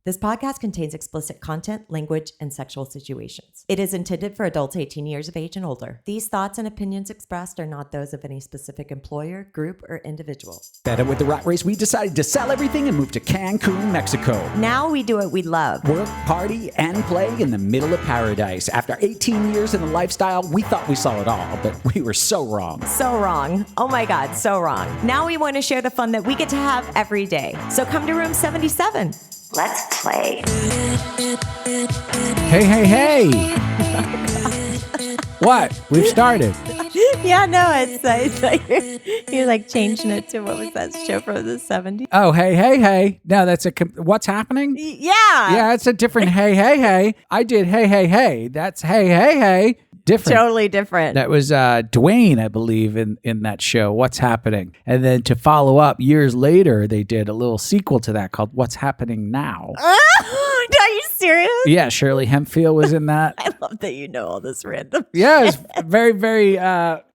This podcast contains explicit content, language, and sexual situations. It is intended for adults 18 years of age and older. These thoughts and opinions expressed are not those of any specific employer, group, or individual. Fed up with the rat race, we decided to sell everything and move to Cancun, Mexico. Now we do what we love. Work, party, and play in the middle of paradise. After 18 years in the lifestyle, we thought we saw it all, but we were so wrong. So wrong. Oh my God, so wrong. Now we want to share the fun that we get to have every day. So come to room 77. Let's play. Hey. What? We've started. Yeah, no, it's like you're like changing it to what was that show from the 70s? Oh, hey. No, that's what's happening? Yeah. Yeah, it's a different hey. I did hey. That's hey. Different. Totally different. That was Dwayne, I believe, in that show, What's Happening? And then to follow up, years later, they did a little sequel to that called What's Happening Now. Are you serious? Yeah, Shirley Hempfield was in that. I love that you know all this random Yeah, it's very, very...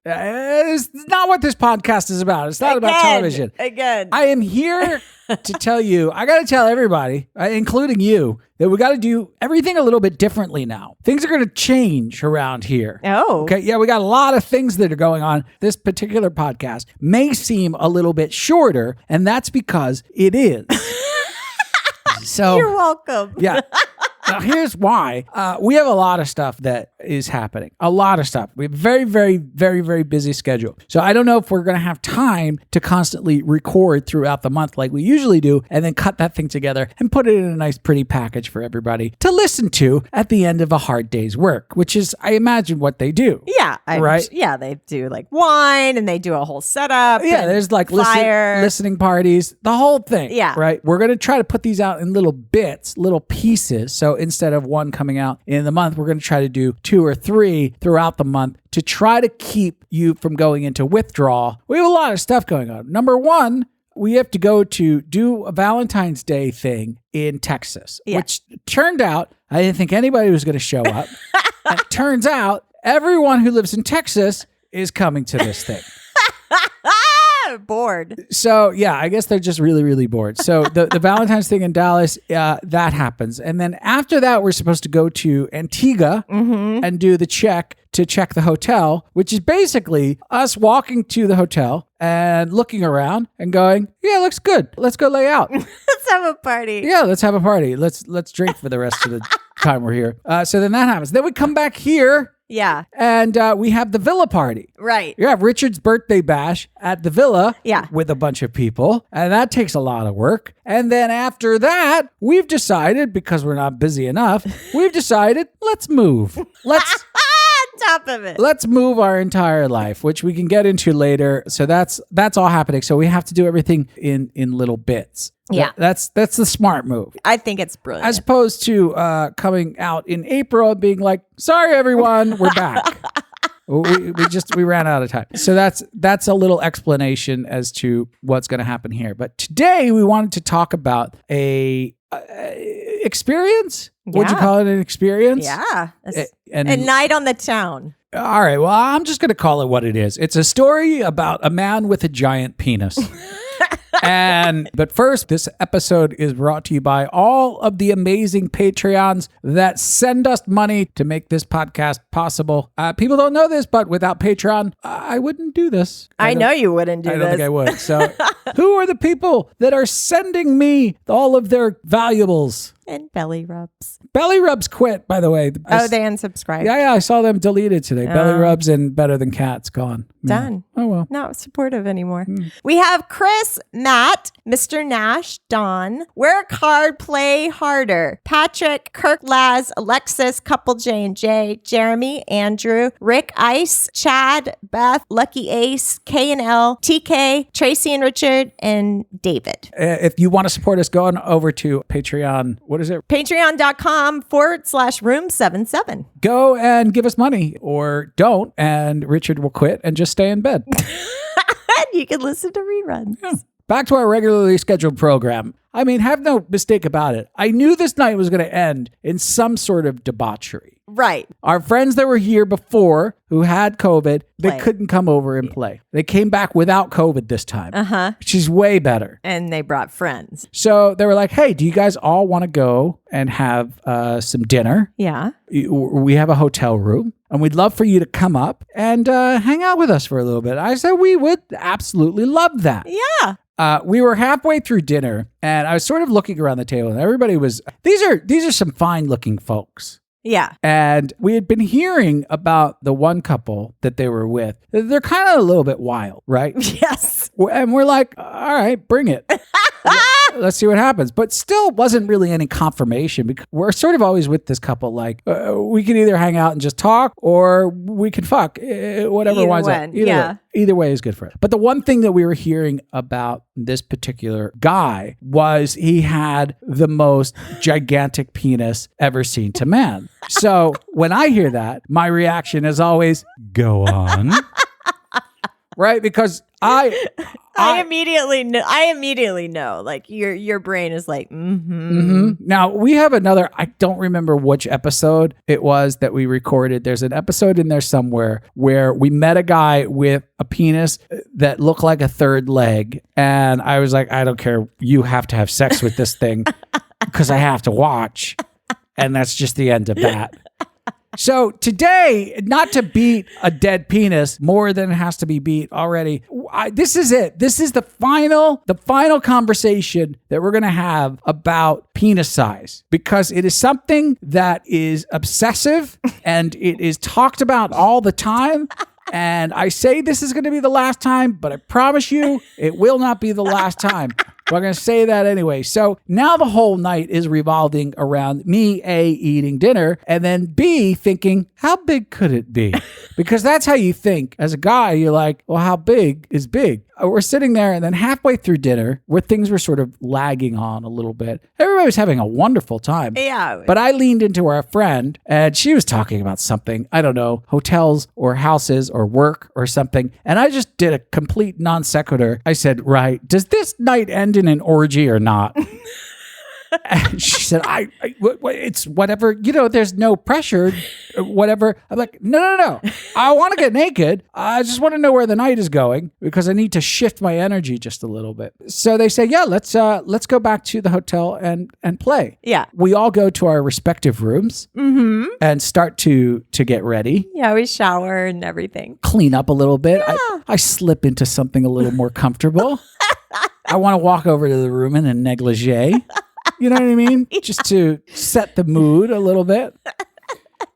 it's not what this podcast is about. It's not about television. Again. I am here to tell you, I got to tell everybody, including you, that we got to do everything a little bit differently now. Things are going to change around here. Oh. Okay. Yeah, we got a lot of things that are going on. This particular podcast may seem a little bit shorter, and that's because it is. So you're welcome. Yeah. Now, here's why. We have a lot of stuff that is happening. A lot of stuff. We have very, very, very, very busy schedule. So I don't know if we're going to have time to constantly record throughout the month like we usually do and then cut that thing together and put it in a nice, pretty package for everybody to listen to at the end of a hard day's work, which is, I imagine, what they do. Yeah. Right? Yeah, they do like wine and they do a whole setup. Yeah, there's like listening parties, the whole thing. Yeah. Right? We're going to try to put these out in little bits, little pieces. So instead of one coming out in the month, we're going to try to do 2 or 3 throughout the month to try to keep you from going into withdrawal. We have a lot of stuff going on. Number one, we have to go to do a Valentine's Day thing in Texas, which turned out, I didn't think anybody was going to show up. And it turns out everyone who lives in Texas is coming to this thing. Bored. So yeah, I guess they're just really, really bored. So the Valentine's thing in Dallas, that happens. And then after that, we're supposed to go to Antigua and do the check the hotel, which is basically us walking to the hotel and looking around and going, yeah, looks good. Let's go lay out. Let's have a party. Yeah, let's have a party. Let's drink for the rest of the time we're here. So then that happens. Then we come back here. Yeah. And we have the villa party. Right. You have Richard's birthday bash at the villa with a bunch of people. And that takes a lot of work. And then after that, we've decided, because we're not busy enough, let's move. Top of it. Let's move our entire life, which we can get into later. So that's all happening. So we have to do everything in little bits. Yeah. That's the smart move. I think it's brilliant. As opposed to coming out in April and being like, sorry, everyone, we're back. we ran out of time. So that's a little explanation as to what's going to happen here. But today we wanted to talk about a experience. Yeah. Would you call it an experience? Yeah. A night on the town. All right. Well, I'm just going to call it what it is. It's a story about a man with a giant penis. But first, this episode is brought to you by all of the amazing Patreons that send us money to make this podcast possible. People don't know this, but without Patreon, I wouldn't do this. I know you wouldn't do this. I don't think I would. So who are the people that are sending me all of their valuables? And belly rubs. Belly rubs quit, by the way. Oh, they unsubscribed. Yeah, I saw them deleted today. Belly rubs and Better Than Cats gone. Done. Oh, well. Not supportive anymore. We have Chris, Matt, Mr. Nash, Don, Work Hard, Play Harder, Patrick, Kirk Laz, Alexis, Couple J&J, Jeremy, Andrew, Rick Ice, Chad, Beth, Lucky Ace, K and L, TK, Tracy and Richard, and David. If you want to support us, go on over to Patreon. What is it? Patreon.com/room77. Go and give us money or don't, and Richard will quit and just stay in bed. You can listen to reruns. Yeah. Back to our regularly scheduled program. I mean, have no mistake about it. I knew this night was going to end in some sort of debauchery. Right. Our friends that were here before who had COVID, they Play. couldn't come over and play. They came back without COVID this time, which is way better. And they brought friends. So they were like, hey, do you guys all want to go and have some dinner? Yeah. We have a hotel room and we'd love for you to come up and hang out with us for a little bit. I said, we would absolutely love that. Yeah. We were halfway through dinner and I was sort of looking around the table and everybody was, these are some fine looking folks. Yeah. And we had been hearing about the one couple that they were with. They're kind of a little bit wild, right? Yes. And we're like, all right, bring it. Let's see what happens. But still wasn't really any confirmation because we're sort of always with this couple like, we can either hang out and just talk or we can fuck, whatever winds up. Either way is good for us. But the one thing that we were hearing about this particular guy was he had the most gigantic penis ever seen to man. So when I hear that, my reaction is always, go on. Right? Because I immediately know. Like your brain is like, Now we have another, I don't remember which episode it was that we recorded. There's an episode in there somewhere where we met a guy with a penis that looked like a third leg. And I was like, I don't care. You have to have sex with this thing because I have to watch. And that's just the end of that. So today, not to beat a dead penis more than it has to be beat already. This is it. This is the final conversation that we're going to have about penis size because it is something that is obsessive and it is talked about all the time. And I say this is going to be the last time, but I promise you it will not be the last time. But I'm going to say that anyway. So now the whole night is revolving around me, A, eating dinner, and then B, thinking, how big could it be? Because that's how you think. As a guy, you're like, well, how big is big? We're sitting there and then halfway through dinner where things were sort of lagging on a little bit. Everybody was having a wonderful time. Yeah. But I leaned into our friend and she was talking about something, I don't know, hotels or houses or work or something. And I just did a complete non sequitur. I said, right, does this night end in an orgy or not? And she said, it's whatever, there's no pressure, whatever. I'm like, no. I want to get naked. I just want to know where the night is going because I need to shift my energy just a little bit. So they say, yeah, let's go back to the hotel and play. Yeah. We all go to our respective rooms and start to get ready. Yeah, we shower and everything. Clean up a little bit. Yeah. I slip into something a little more comfortable. I want to walk over to the room in a negligee. You know what I mean? Yeah. Just to set the mood a little bit.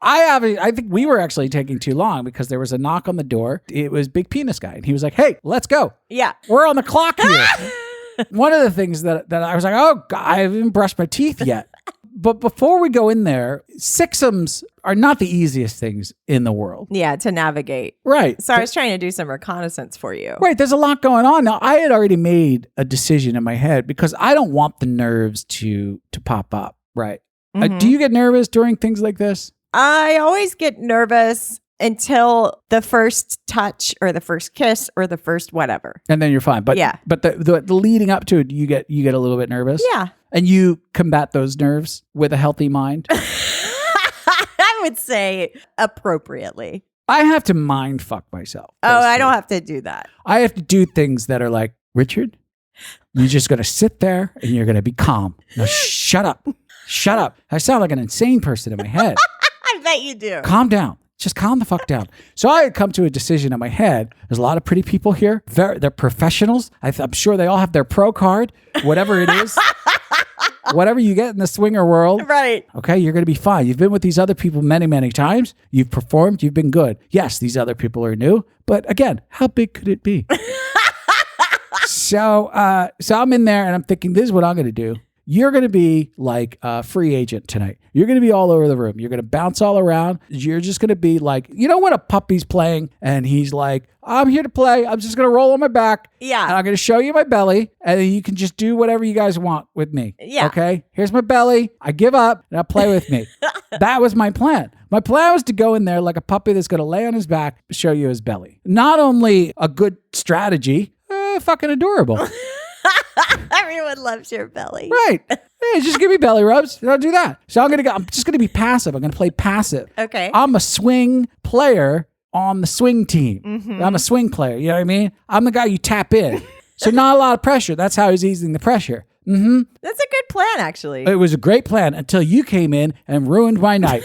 I think we were actually taking too long because there was a knock on the door. It was Big Penis Guy. And he was like, hey, let's go. Yeah. We're on the clock here. One of the things that I was like, oh, God, I haven't brushed my teeth yet. But before we go in there, sixums are not the easiest things in the world. Yeah, to navigate. Right. So I was trying to do some reconnaissance for you. Right. There's a lot going on. Now, I had already made a decision in my head because I don't want the nerves to pop up. Right. Do you get nervous during things like this? I always get nervous until the first touch or the first kiss or the first whatever. And then you're fine. But yeah. But the leading up to it, you get a little bit nervous. Yeah. And you combat those nerves with a healthy mind. I would say appropriately. I have to mind fuck myself. Basically. Oh, I don't have to do that. I have to do things that are like, Richard, you're just going to sit there and you're going to be calm. Now shut up. Shut up. I sound like an insane person in my head. I bet you do. Calm down. Just calm the fuck down. So I had come to a decision in my head. There's a lot of pretty people here. They're professionals. I'm sure they all have their pro card, whatever it is. Whatever you get in the swinger world. Right. Okay, you're going to be fine. You've been with these other people many, many times. You've performed. You've been good. Yes, these other people are new. But again, how big could it be? So I'm in there and I'm thinking, this is what I'm going to do. You're going to be like a free agent tonight. You're going to be all over the room. You're going to bounce all around. You're just going to be like, when a puppy's playing and he's like, I'm here to play. I'm just going to roll on my back. Yeah. And I'm going to show you my belly. And then you can just do whatever you guys want with me. Yeah. Okay. Here's my belly. I give up. Now play with me. That was my plan. My plan was to go in there like a puppy that's going to lay on his back, show you his belly. Not only a good strategy, fucking adorable. Everyone loves your belly. Right. Hey, just give me belly rubs. I'll do that. So I'm just gonna be passive. I'm gonna play passive. Okay. I'm a swing player on the swing team. I'm a swing player. You know what I mean? I'm the guy you tap in. So not a lot of pressure. That's how he's easing the pressure. That's a good plan, actually. It was a great plan until you came in and ruined my night.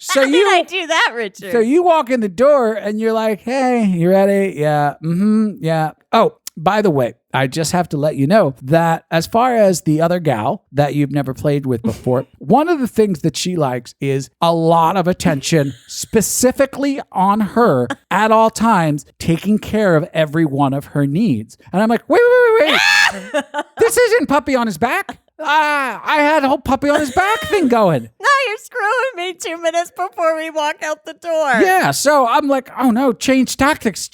So How did I do that, Richard? So you walk in the door and you're like, hey, you ready? Yeah. Yeah. Oh, by the way, I just have to let you know that as far as the other gal that you've never played with before, one of the things that she likes is a lot of attention specifically on her at all times, taking care of every one of her needs. And I'm like, wait. This isn't puppy on his back. I had a whole puppy on his back thing going. Now you're screwing me 2 minutes before we walk out the door. Yeah, so I'm like, oh no, change tactics.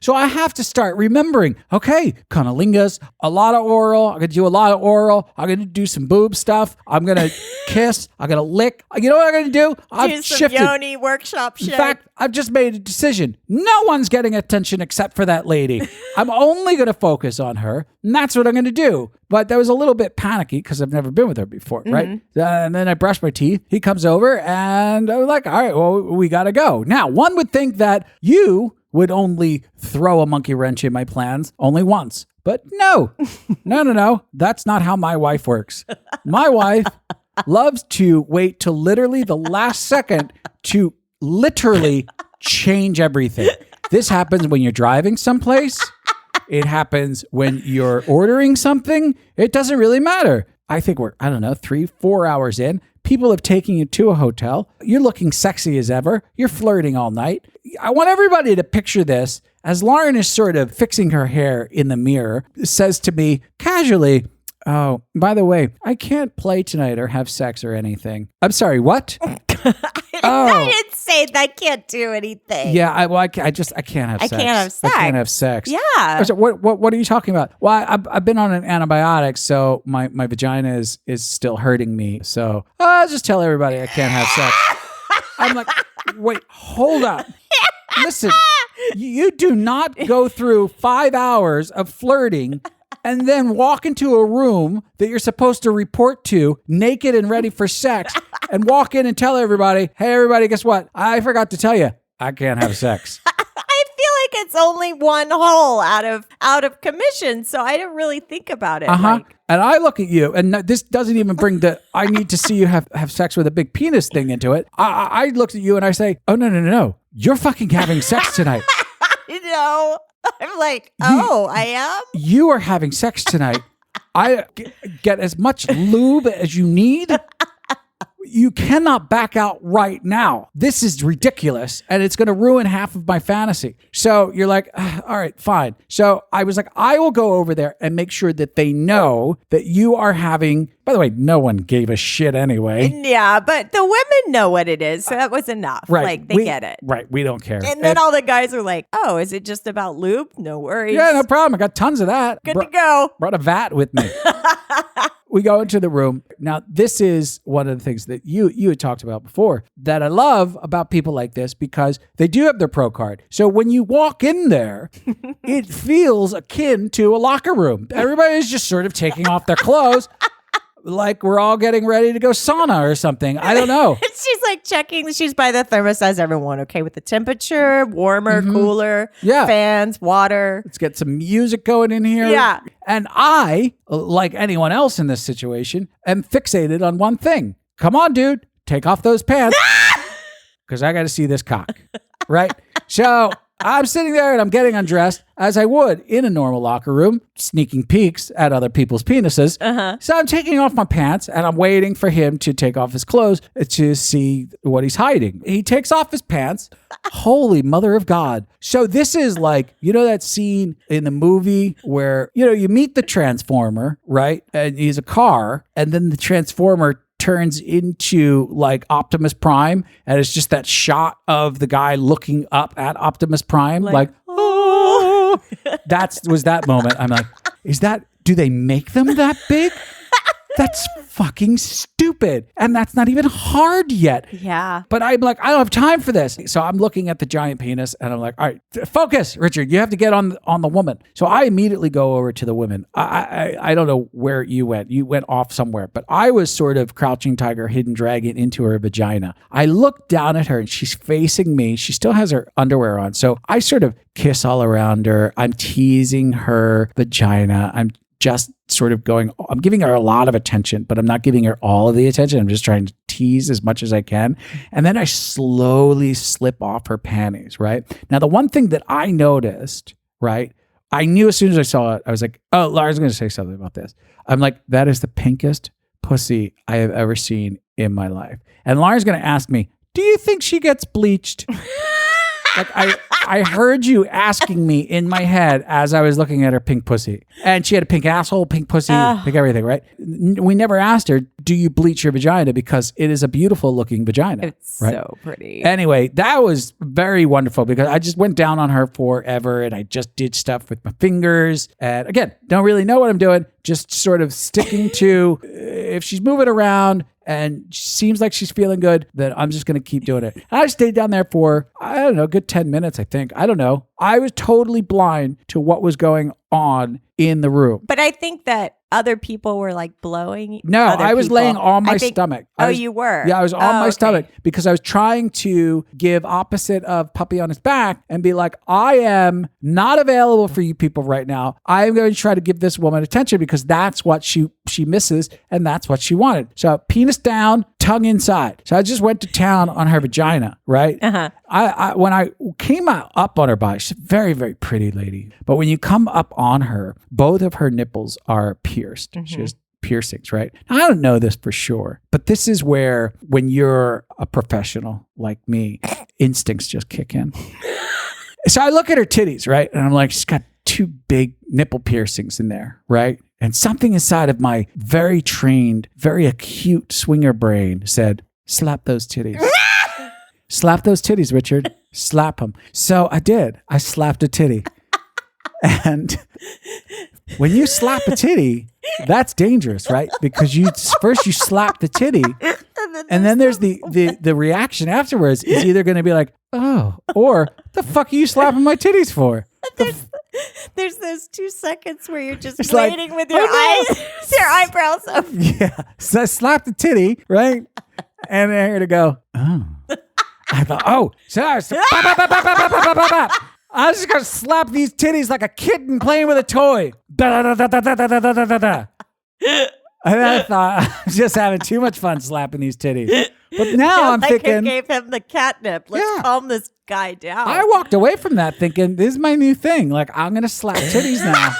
So I have to start remembering, okay, cunnilingus, a lot of oral. I'm going to do a lot of oral. I'm going to do some boob stuff. I'm going to kiss. I'm going to lick. You know what I'm going to do? Do some yoni workshop shit. In fact, I've just made a decision. No one's getting attention except for that lady. I'm only going to focus on her, and that's what I'm going to do. But that was a little bit panicky because I've never been with her before, right? And then I brushed my teeth. He comes over, and I was like, all right, well, we got to go. Now, one would think that you would only throw a monkey wrench in my plans only once. But no. That's not how my wife works. My wife loves to wait till literally the last second to literally change everything. This happens when you're driving someplace. It happens when you're ordering something. It doesn't really matter. I think we're, 3-4 hours in. People have taken you to a hotel. You're looking sexy as ever. You're flirting all night. I want everybody to picture this as Lauren is sort of fixing her hair in the mirror, says to me casually, oh, by the way, I can't play tonight or have sex or anything. I'm sorry, what? I didn't say that. I can't do anything. Yeah, I can't have sex. I can't have sex. Yeah. I said, what are you talking about? Well, I've been on an antibiotic, so my vagina is still hurting me. So I'll just tell everybody I can't have sex. I'm like, wait, hold up. Listen, you do not go through 5 hours of flirting and then walk into a room that you're supposed to report to naked and ready for sex and walk in and tell everybody, hey, everybody, guess what? I forgot to tell you, I can't have sex. I feel like it's only one hole out of commission, so I didn't really think about it. And I look at you, and this doesn't even bring the I need to see you have sex with a big penis thing into it. I looked at you and I say, oh, no. You're fucking having sex tonight. I'm like, I am? You are having sex tonight. I get as much lube as you need. You cannot back out right now. This is ridiculous, and it's going to ruin half of my fantasy. So you're like, all right, fine. So I was like, I will go over there and make sure that they know that you are having... By the way, no one gave a shit anyway. Yeah, but the women know what it is, so that was enough. Right. Like, they get it. Right, we don't care. And then all the guys are like, oh, is it just about lube? No worries. Yeah, no problem. I got tons of that. Good to go. Brought a vat with me. We go into the room. Now, this is one of the things that you had talked about before that I love about people like this because they do have their pro card. So when you walk in there, it feels akin to a locker room. Everybody's just sort of taking off their clothes. Like we're all getting ready to go sauna or something. I don't know. She's like checking. She's by the thermostat. Is everyone okay with the temperature? Warmer, cooler, fans, water. Let's get some music going in here. Yeah. And I, like anyone else in this situation, am fixated on one thing. Come on, dude. Take off those pants. Because I got to see this cock. Right? So... I'm sitting there and I'm getting undressed as I would in a normal locker room, sneaking peeks at other people's penises. So I'm taking off my pants and I'm waiting for him to take off his clothes to see what he's hiding. He takes off his pants. Holy mother of God. So this is like, that scene in the movie where, you meet the Transformer, right? And he's a car and then the Transformer turns into like Optimus Prime, and it's just that shot of the guy looking up at Optimus Prime, like oh. Was that moment. I'm like, do they make them that big? That's fucking stupid. And that's not even hard yet. Yeah. But I'm like, I don't have time for this. So I'm looking at the giant penis and I'm like, all right, focus, Richard. You have to get on the woman. So I immediately go over to the women. I don't know where you went. You went off somewhere. But I was sort of crouching tiger, hidden dragon into her vagina. I look down at her and she's facing me. She still has her underwear on. So I sort of kiss all around her. I'm teasing her vagina. I'm just sort of I'm giving her a lot of attention, but I'm not giving her all of the attention. I'm just trying to tease as much as I can. And then I slowly slip off her panties, right? Now, the one thing that I noticed, right? I knew as soon as I saw it, I was like, oh, Lara's going to say something about this. I'm like, that is the pinkest pussy I have ever seen in my life. And Lara's going to ask me, do you think she gets bleached? Like I heard you asking me in my head as I was looking at her pink pussy. And she had a pink asshole, pink pussy, pink everything, right? We never asked her, do you bleach your vagina? Because it is a beautiful looking vagina. It's right? so pretty. Anyway, that was very wonderful because I just went down on her forever and I just did stuff with my fingers. And again, don't really know what I'm doing. Just sort of sticking to if she's moving around and seems like she's feeling good, then I'm just going to keep doing it. And I stayed down there for, I don't know, a good 10 minutes, I think. I don't know. I was totally blind to what was going on in the room. But I think that other people were like blowing. No, I was laying on my stomach. You were? Yeah, I was on my stomach because I was trying to give opposite of puppy on his back and be like, I am not available for you people right now. I am going to try to give this woman attention because that's what she misses and that's what she wanted. So penis down, tongue inside. So I just went to town on her vagina, right? Uh-huh. When I came up on her body, she's a very, very pretty lady. But when you come up on her, both of her nipples are pierced. Mm-hmm. She has piercings, right? Now, I don't know this for sure, but this is where, when you're a professional like me, instincts just kick in. So I look at her titties, right? And I'm like, she's got two big nipple piercings in there, right? And something inside of my very trained, very acute swinger brain said, slap those titties. Slap those titties, Richard. Slap them. So I did. I slapped a titty. And when you slap a titty, that's dangerous, right? Because first you slap the titty, and then there's the reaction afterwards is either going to be like, oh, or the fuck are you slapping my titties for? There's those 2 seconds where you're just waiting with your eyebrows up. Yeah. So I slapped the titty, right? And then here to go, oh. I thought, oh, so I was just going to slap these titties like a kitten playing with a toy. And then I thought, I'm just having too much fun slapping these titties. But now I'm thinking, gave him the catnip. Let's calm this guy down. I walked away from that thinking, this is my new thing. Like, I'm going to slap titties now.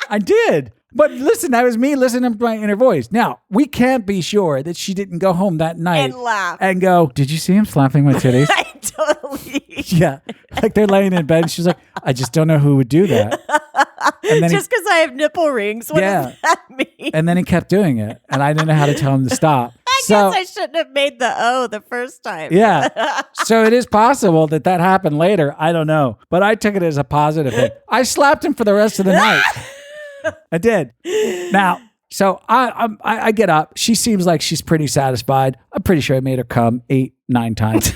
I did. But listen, that was me listening to my inner voice. Now, we can't be sure that she didn't go home that night and laugh and go, did you see him slapping my titties? I totally. Yeah. Like they're laying in bed and she's like, I just don't know who would do that. And then just because I have nipple rings, what does that mean? And then he kept doing it. And I didn't know how to tell him to stop. I guess I shouldn't have made the O the first time. Yeah. So it is possible that happened later. I don't know. But I took it as a positive thing. I slapped him for the rest of the night. I did. Now, so I get up. She seems like she's pretty satisfied. I'm pretty sure I made her come 8-9 times.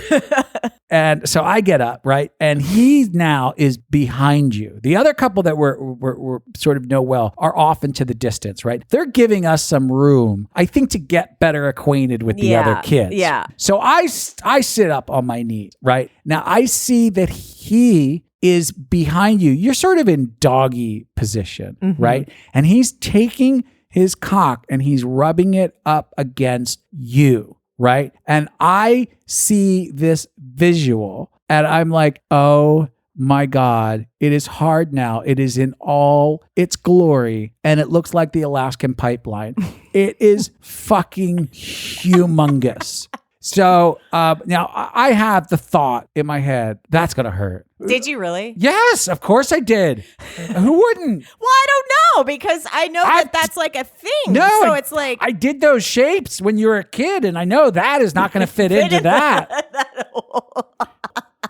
And so I get up, right? And he now is behind you. The other couple that we're sort of know well are off into the distance, right? They're giving us some room, I think, to get better acquainted with the other kids. Yeah. So I sit up on my knees, right? Now I see that he is behind you. You're sort of in doggy position, right? And he's taking his cock and he's rubbing it up against you, right? And I see this visual and I'm like, oh my God, it is hard now. It is in all its glory and it looks like the Alaskan pipeline. It is fucking humongous. So now I have the thought in my head, that's going to hurt. Did you really? Yes, of course I did. Who wouldn't? Well, I don't know because I know that's like a thing. No, so it's like I did those shapes when you were a kid, and I know that is not going to fit into that.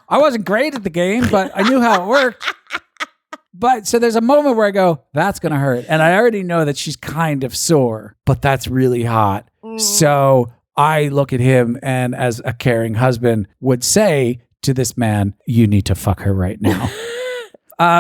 I wasn't great at the game, but I knew how it worked. But so there's a moment where I go, that's going to hurt. And I already know that she's kind of sore, but that's really hot. So I look at him and as a caring husband would say to this man, you need to fuck her right now.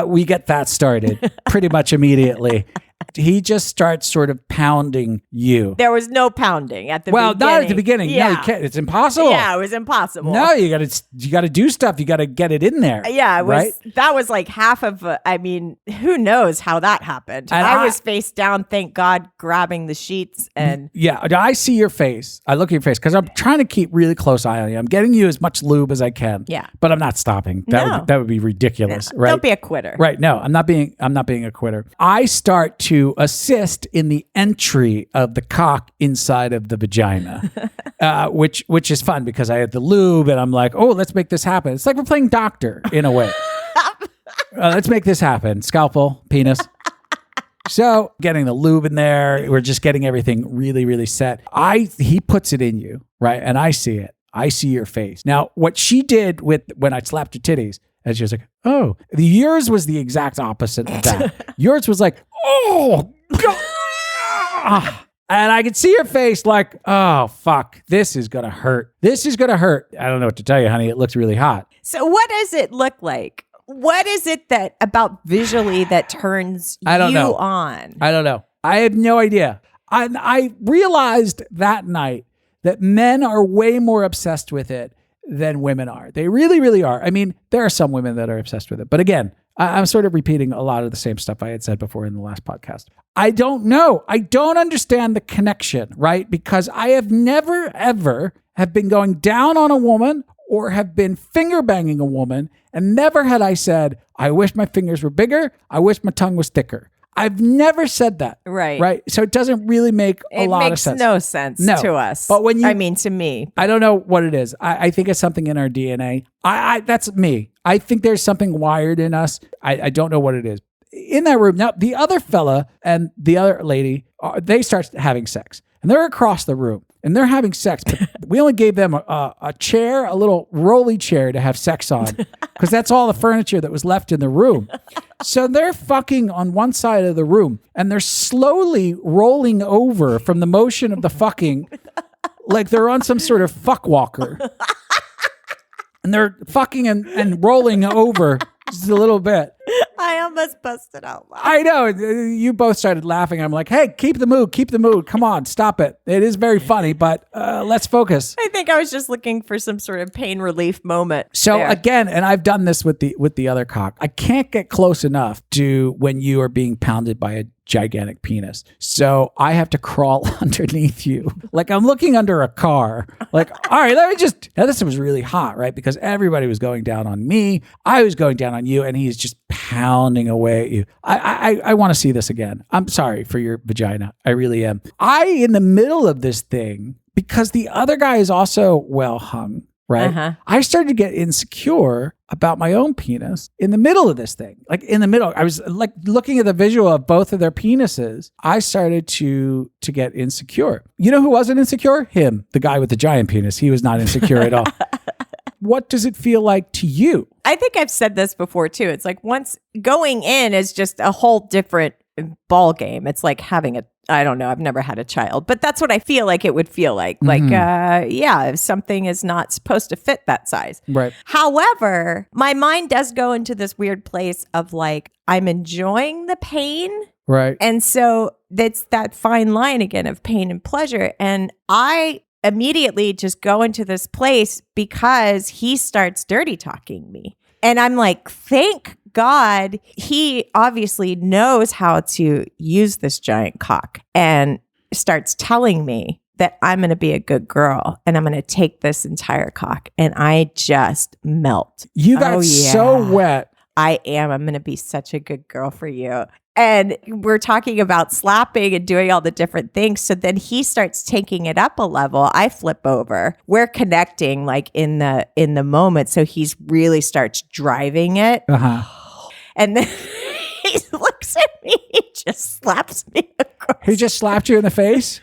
We get that started pretty much immediately. He just starts sort of pounding you. There was no pounding at the beginning. Well, not at the beginning. Yeah. No, you can't. It's impossible. Yeah, it was impossible. No, you gotta do stuff. You gotta get it in there. Yeah, it was, right? That was like half of, who knows how that happened. And I was face down, thank God, grabbing the sheets and... Yeah, I see your face. I look at your face because I'm trying to keep really close eye on you. I'm getting you as much lube as I can. Yeah. But I'm not stopping. No. That would be ridiculous, No, right? Don't be a quitter. Right. No, I'm not being a quitter. I start to assist in the entry of the cock inside of the vagina, which is fun because I had the lube and I'm like, oh, let's make this happen. It's like we're playing doctor in a way. Let's make this happen. Scalpel, penis. So getting the lube in there, we're just getting everything really, really set. He puts it in you, right? And I see it. I see your face. Now, what she did when I slapped her titties, and she was like, oh, yours was the exact opposite of that. Yours was like, oh, God. And I could see your face like, oh, fuck, this is going to hurt. This is going to hurt. I don't know what to tell you, honey. It looks really hot. So what does it look like? What is it that about visually that turns I don't you know. on? I don't know. I have no idea. I realized that night that men are way more obsessed with it than women are. They really, really are. I mean, there are some women that are obsessed with it. But again, I'm sort of repeating a lot of the same stuff I had said before in the last podcast. I don't know. I don't understand the connection, right? Because I have never, ever have been going down on a woman or have been finger banging a woman. And never had I said, I wish my fingers were bigger. I wish my tongue was thicker. I've never said that. Right. Right. So it doesn't really make a lot of sense. It makes no sense to us. But when to me. I don't know what it is. I think it's something in our DNA. That's me. I think there's something wired in us. I don't know what it is. In that room, now the other fella and the other lady, they start having sex. And they're across the room. And they're having sex, but we only gave them a chair, a little rolly chair to have sex on, because that's all the furniture that was left in the room. So they're fucking on one side of the room, and they're slowly rolling over from the motion of the fucking, like they're on some sort of fuck walker. And they're fucking and rolling over just a little bit. I almost busted out loud. I know. You both started laughing. I'm like, hey, keep the mood. Keep the mood. Come on, stop it. It is very funny, but let's focus. I think I was just looking for some sort of pain relief moment. So there. again, and I've done this with the other cock. I can't get close enough to when you are being pounded by a gigantic penis. So I have to crawl underneath you. Like I'm looking under a car. Like, all right, now this was really hot, right? Because everybody was going down on me. I was going down on you, and he's just pounding away at you. I want to see this again. I'm sorry for your vagina. I really am. In the middle of this thing, because the other guy is also well hung, right? Uh-huh. I started to get insecure about my own penis in the middle of this thing. Like in the middle, I was like looking at the visual of both of their penises. I started to get insecure. You know who wasn't insecure? Him, the guy with the giant penis. He was not insecure at all. What does it feel like to you? I think I've said this before too. It's like once going in is just a whole different ball game. It's like having I don't know, I've never had a child, but that's what I feel like it would feel like. Like, if something is not supposed to fit that size. Right. However, my mind does go into this weird place of like, I'm enjoying the pain. Right. And so that's that fine line again of pain and pleasure. And I immediately just go into this place because he starts dirty talking me. And I'm like, thank God he obviously knows how to use this giant cock and starts telling me that I'm going to be a good girl and I'm going to take this entire cock. And I just melt. You got so wet. I am. I'm going to be such a good girl for you. And we're talking about slapping and doing all the different things. So then he starts taking it up a level. I flip over. We're connecting like in the moment. So he's really starts driving it. Uh-huh. And then he looks at me. He just slaps me across. He just slapped you in the face?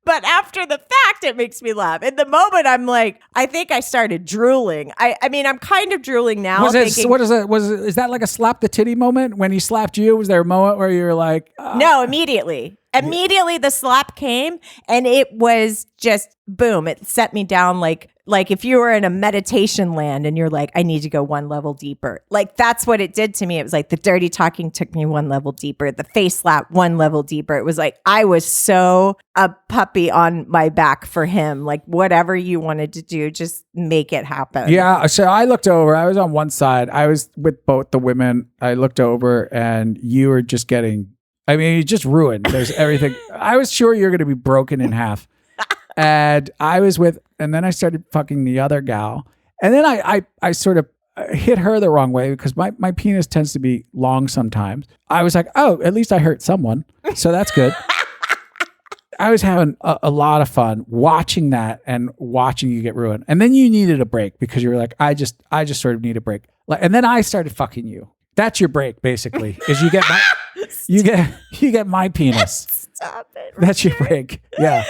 But after the fact, it makes me laugh. In the moment, I'm like, I think I started drooling. I mean, I'm kind of drooling now. What is that? Is that like a slap the titty moment when he slapped you? Was there a moment where you were like, No, immediately. Immediately the slap came and it was just boom. It set me down like if you were in a meditation land and you're like, I need to go one level deeper. Like that's what it did to me. It was like the dirty talking took me one level deeper. The face slap one level deeper. It was like I was so a puppy on my back for him. Like whatever you wanted to do, just make it happen. Yeah. So I looked over. I was on one side. I was with both the women. I looked over and you were just getting, I mean, you just ruined. There's everything. I was sure you were going to be broken in half. And and then I started fucking the other gal. And then I sort of hit her the wrong way because my penis tends to be long sometimes. I was like, oh, at least I hurt someone. So that's good. I was having a lot of fun watching that and watching you get ruined. And then you needed a break because you were like, I just sort of need a break. And then I started fucking you. That's your break, basically, is you get my penis. Stop it. That's your break. Yeah.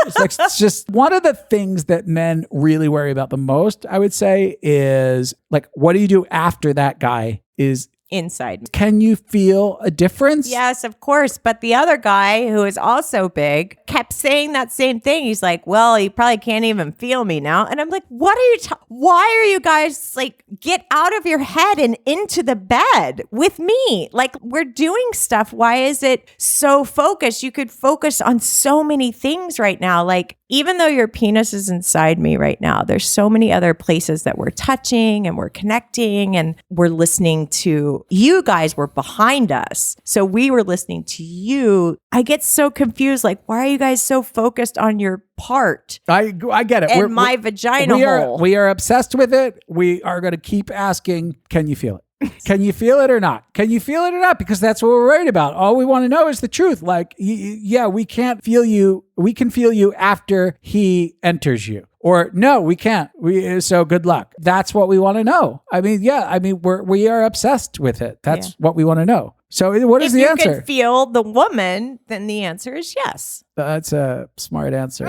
It's just one of the things that men really worry about the most, I would say, is like, what do you do after that guy is inside? Can you feel a difference? Yes, of course. But the other guy, who is also big, kept saying that same thing. He's like, well, he probably can't even feel me now. And I'm like, what are you, why are you guys like, get out of your head and into the bed with me? Like, we're doing stuff. Why is it so focused? You could focus on so many things right now. Like, even though your penis is inside me right now, there's so many other places that we're touching and we're connecting and we're listening to. You guys were behind us. So we were listening to you. I get so confused. Like, why are you guys so focused on your part? I get it. And my vagina hole. We are obsessed with it. We are going to keep asking, can you feel it? Can you feel it or not? Can you feel it or not? Because that's what we're worried about. All we want to know is the truth. Like, yeah, we can't feel you. We can feel you after he enters you. Or no, we can't. So good luck. That's what we want to know. I mean, yeah, I mean, we are obsessed with it. That's what we want to know. So what is the answer? If you can feel the woman, then the answer is yes. That's a smart answer.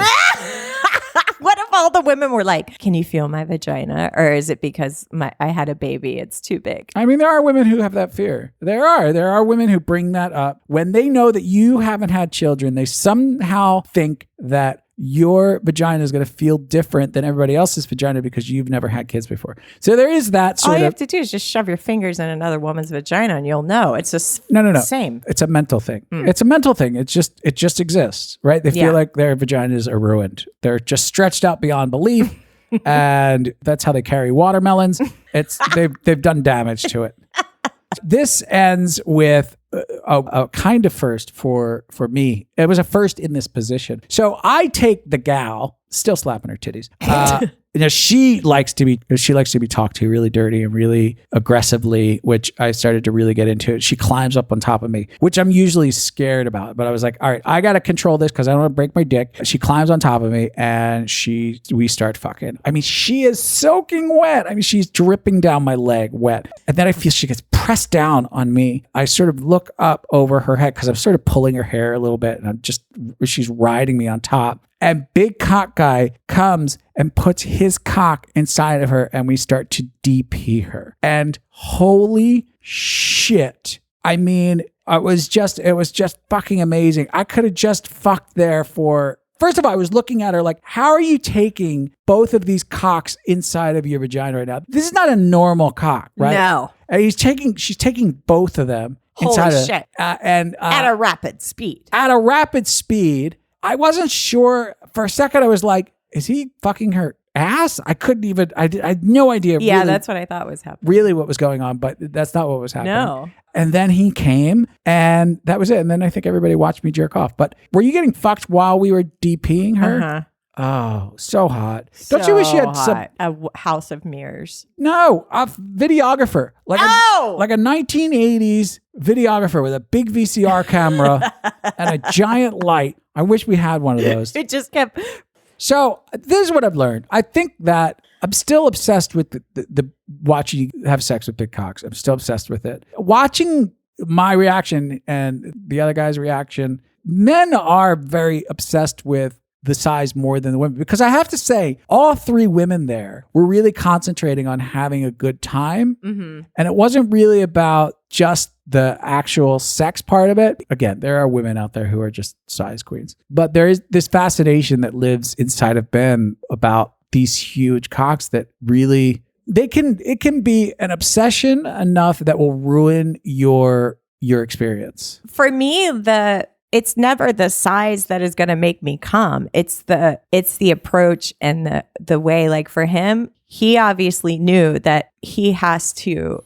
What if all the women were like, can you feel my vagina? Or is it because I had a baby, it's too big? I mean, there are women who have that fear. There are women who bring that up. When they know that you haven't had children, they somehow think that your vagina is going to feel different than everybody else's vagina because you've never had kids before. So there is that sort of... All you have to do is just shove your fingers in another woman's vagina and you'll know. It's just no. Same. It's a mental thing. It's a mental thing. It just exists, right? They feel like their vaginas are ruined. They're just stretched out beyond belief. And that's how they carry watermelons. They've done damage to it. This ends with a kind of first for me. It was a first in this position. So I take the gal, still slapping her titties. She likes to be talked to really dirty and really aggressively, which I started to really get into. She climbs up on top of me, which I'm usually scared about. But I was like, all right, I got to control this because I don't want to break my dick. She climbs on top of me and we start fucking. I mean, she is soaking wet. I mean, she's dripping down my leg wet. And then I feel she gets pressed down on me. I sort of look up over her head because I'm sort of pulling her hair a little bit and she's riding me on top. And big cock guy comes and puts his cock inside of her and we start to DP her. And holy shit. I mean, it was just fucking amazing. I could have just fucked there for... First of all, I was looking at her like, how are you taking both of these cocks inside of your vagina right now? This is not a normal cock, right? No. And she's taking both of them inside Holy shit. And at a rapid speed. At a rapid speed. I wasn't sure. For a second, I was like, is he fucking her ass? I had no idea. Yeah, really, that's what I thought was happening. Really what was going on, but that's not what was happening. No. And then he came and that was it. And then I think everybody watched me jerk off. But were you getting fucked while we were DPing her? Uh-huh. Oh, so hot. Don't you wish you had a house of mirrors? No, a videographer. Like a 1980s videographer with a big VCR camera and a giant light. I wish we had one of those. It just kept... So this is what I've learned. I think that I'm still obsessed with the watching you have sex with big cocks. I'm still obsessed with it. Watching my reaction and the other guy's reaction, men are very obsessed with the size more than the women, because I have to say all 3 women there were really concentrating on having a good time. Mm-hmm. And it wasn't really about just the actual sex part of it. Again, there are women out there who are just size queens, but there is this fascination that lives inside of Ben about these huge cocks that really, it can be an obsession enough that will ruin your experience. For me, it's never the size that is going to make me come. It's the approach and the way, like for him, he obviously knew that he has to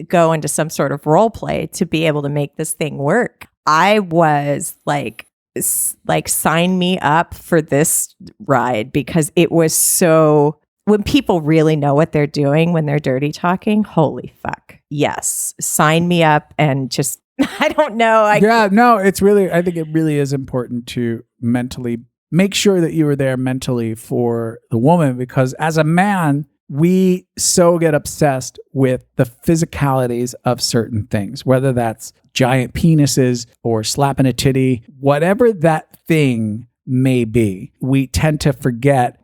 go into some sort of role play to be able to make this thing work. I was like sign me up for this ride, because it was so, when people really know what they're doing when they're dirty talking, holy fuck. Yes. Sign me up and just, I don't know. It's really, I think it really is important to mentally make sure that you were there mentally for the woman, because as a man, we so get obsessed with the physicalities of certain things, whether that's giant penises or slapping a titty, whatever that thing may be. We tend to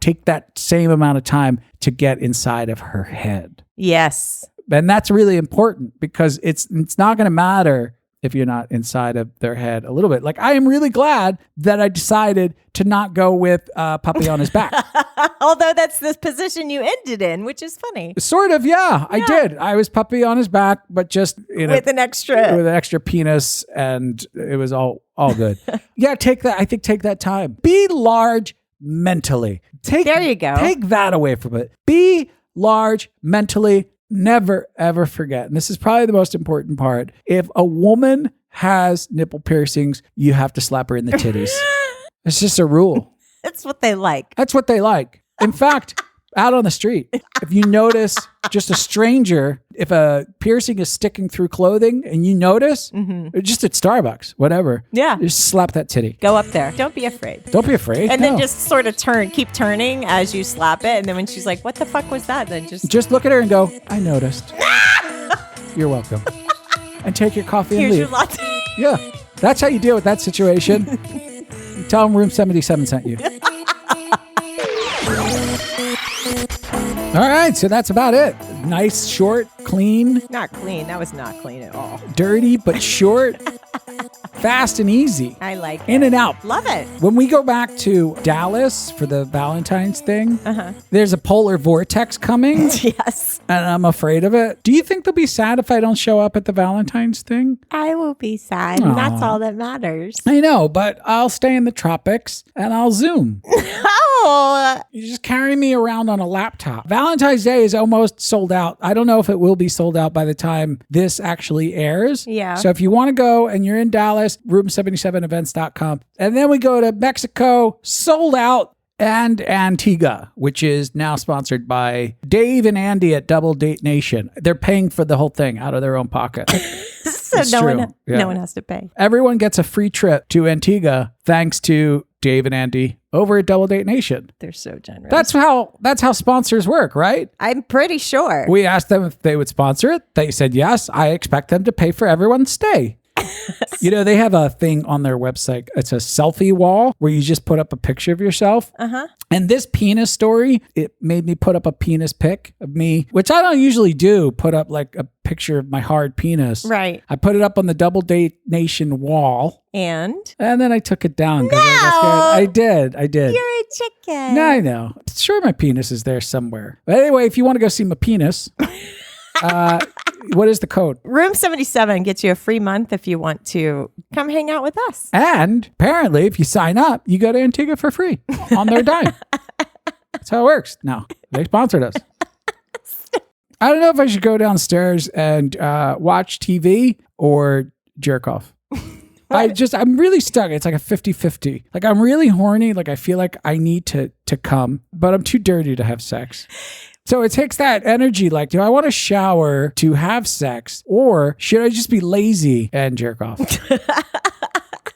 take that same amount of time to get inside of her head. Yes. And that's really important, because it's not going to matter if you're not inside of their head a little bit. Like, I am really glad that I decided to not go with puppy on his back. Although that's the position you ended in, which is funny. Sort of, yeah. I did. I was puppy on his back, but just with an extra penis, and it was all good. Yeah, take that. I think take that time. Be large mentally. There you go. Take that away from it. Be large mentally. Never, ever forget. And this is probably the most important part. If a woman has nipple piercings, you have to slap her in the titties. It's just a rule. That's what they like. That's what they like. In fact, out on the street, if you notice just a stranger, if a piercing is sticking through clothing and you notice, or just at Starbucks, whatever, just slap that titty. Go up there. Don't be afraid. Don't be afraid. And then just sort of keep turning as you slap it. And then when she's like, what the fuck was that? Then just look at her and go, I noticed. You're welcome. And take your coffee and here's leave. your latte. Yeah. That's how you deal with that situation. Tell them room 77 sent you. All right, so that's about it. Nice, short, clean. Not clean. That was not clean at all. Dirty, but short. Fast and easy. I like it. In and out. Love it. When we go back to Dallas for the Valentine's thing, there's a polar vortex coming. Yes. And I'm afraid of it. Do you think they'll be sad if I don't show up at the Valentine's thing? I will be sad. And that's all that matters. I know, but I'll stay in the tropics and I'll Zoom. Oh. You just carry me around on a laptop. Valentine's Day is almost sold out. I don't know if it will be sold out by the time this actually airs. Yeah. So if you want to go and you're in Dallas, room77events.com. And then we go to Mexico, sold out, and Antigua, which is now sponsored by Dave and Andy at Double Date Nation. They're paying for the whole thing out of their own pocket. So no one has to pay. Everyone gets a free trip to Antigua thanks to Dave and Andy over at Double Date Nation. They're so generous. That's how sponsors work, right? I'm pretty sure. We asked them if they would sponsor it. They said yes. I expect them to pay for everyone's stay. You know, they have a thing on their website. It's a selfie wall where you just put up a picture of yourself. And this penis story, it made me put up a penis pic of me, which I don't usually do, put up like a picture of my hard penis. Right. I put it up on the Double Date Nation wall. And then I took it down. No! I did. You're a chicken. No, I know. Sure, my penis is there somewhere. But anyway, if you want to go see my penis... what is the code? Room 77 gets you a free month if you want to come hang out with us. And apparently, if you sign up, you go to Antigua for free on their dime. That's how it works. No, they sponsored us. I don't know if I should go downstairs and watch TV or jerk off. I'm really stuck. It's like a 50-50. Like, I'm really horny. Like, I feel like I need to come, but I'm too dirty to have sex. So it takes that energy. Like, do I want to shower to have sex, or should I just be lazy and jerk off?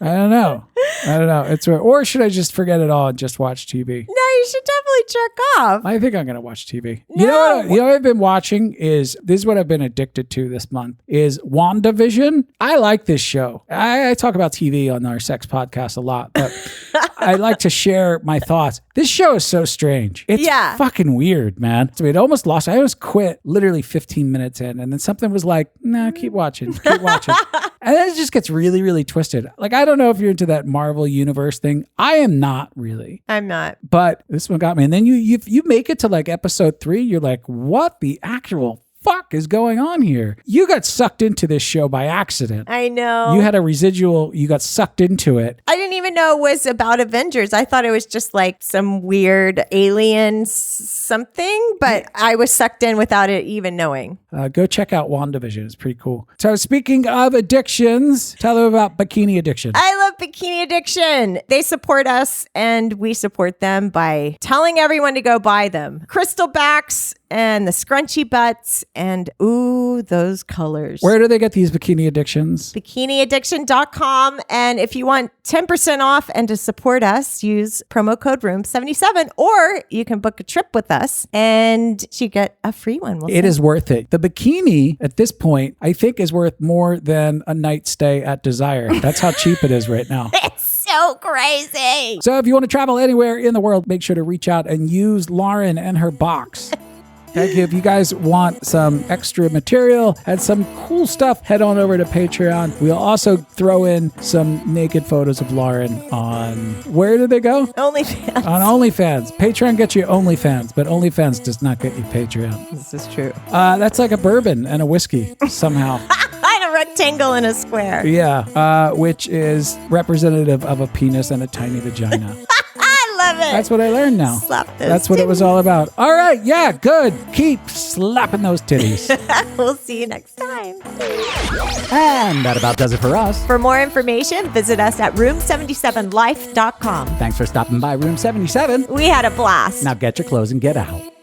I don't know. It's or should I just forget it all and just watch TV? No, you should definitely jerk off. I think I'm going to watch TV. No. You know what I've been watching is, this is what I've been addicted to this month, is WandaVision. I like this show. I talk about TV on our sex podcast a lot, but I like to share my thoughts. This show is so strange. It's fucking weird, man. So it almost lost. I almost quit literally 15 minutes in, and then something was like, "No, keep watching, keep watching." And then it just gets really, really twisted. Like, I don't know if you're into that Marvel universe thing. I am not really. I'm not. But this one got me. And then you make it to like episode 3. You're like, what the actual fuck is going on here? You got sucked into this show by accident. I know. You had a residual. You got sucked into it. I didn't even know it was about Avengers. I thought it was just like some weird alien something, but I was sucked in without it even knowing. Go check out WandaVision. It's pretty cool. So speaking of addictions, tell them about Bikini Addiction. I love Bikini Addiction. They support us and we support them by telling everyone to go buy them. Crystal backs and the scrunchy butts and ooh, those colors. Where do they get these Bikini Addictions? BikiniAddiction.com. And if you want 10% off and to support us, use promo code ROOM77, or you can book a trip with us and you get a free one. It is worth it. The bikini at this point, I think, is worth more than a night stay at Desire. That's how cheap it is right now. It's so crazy. So if you want to travel anywhere in the world, make sure to reach out and use Lauren and her box. If you guys want some extra material and some cool stuff, head on over to Patreon. We'll also throw in some naked photos of Lauren on, where do they go? OnlyFans. On OnlyFans. Patreon gets you OnlyFans, but OnlyFans does not get you Patreon. This is true. That's like a bourbon and a whiskey somehow. And a rectangle and a square. Yeah, which is representative of a penis and a tiny vagina. Love it. That's what I learned now. Slap those That's what it was all about. All right. Yeah, good. Keep slapping those titties. We'll see you next time. And that about does it for us. For more information, visit us at room77life.com. Thanks for stopping by Room 77. We had a blast. Now get your clothes and get out.